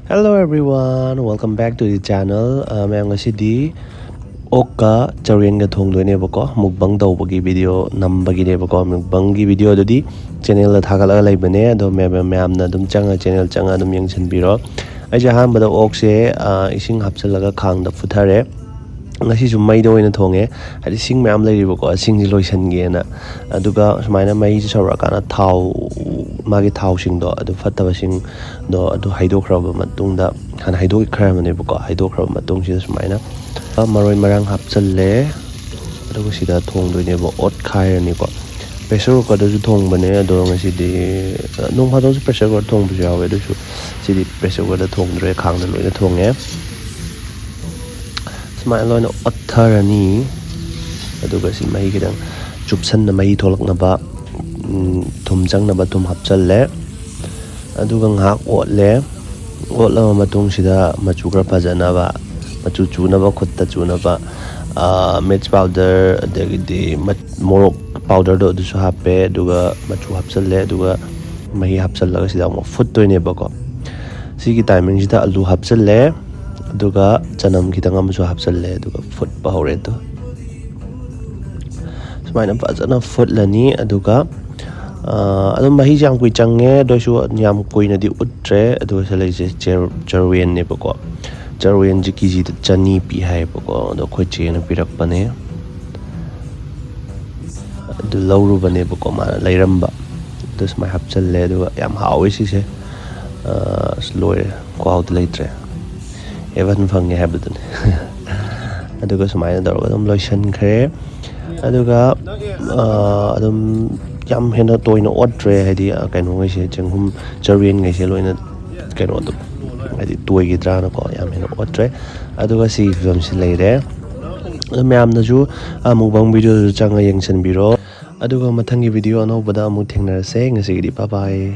Hello everyone, welcome back to the channel. Mayam ngasidi oakka charuyenga thongdoinebako mukbang tawbagi video nambaginebako mukbangi video dadi channel da thagalaga leibane ado mayamna adum channel changa adum yengchanbiro aija hanbada oakse ising hapchalaga khangda futhare ngasi ju mai da oina thonge hadi sing mayam leiribako sing ji loisange na aduga sumaina mai ji sawra kana thau magi thau sing do adu fattaba sing do adu haidokraba matungda han haidok kharamane bako haidokraba matung si sumaina maroi marang hapchalle aduga sida thongdoine bo ot khairani ko pressure cooker da ju thongbane ado ngasi di nong phado ju pressure cooker thong bu yawe du sidi pressure cooker da thongdre khangda loina thonge Smile loina otharani aduga si mai gidang chupsan na mai tholak na ba thumjang na ba thum hapchalle aduga ngak otle otla matung sida machu gra phajana ba machu chuna ba khutta chuna ba match powder adagi morok powder do du su hape aduga machu hapchalle aduga mai hapchallaga sida mo foot toine ba ko sigi timing sida alu hapchalle aduga chanam khitang amsu hapchalle aduga foot pa hore to sumaina fajana foot lani aduga adum mahi jang kui change doisu nyam koina di utre aduga salai je charuyen ne bako charuyen ji kiji ta chani pi hai bako do khoi che na pirak pane adu lauru bane bako ma lairamba dus mai hapchalle aduga yam hawi si se slow ko out laitre evan fange habadun aduga sumaina darga adum lotion khare aduga adum yam hena toina otre hadi kaino ngai jenghum charuyen ngai se loina kaino adum hadi toy gidra na ko yam hena otre aduga si film si leire adum yam na ju mukbang video changa yengchan biro aduga mathangi video anobada amu thengnarase ngasi bye bye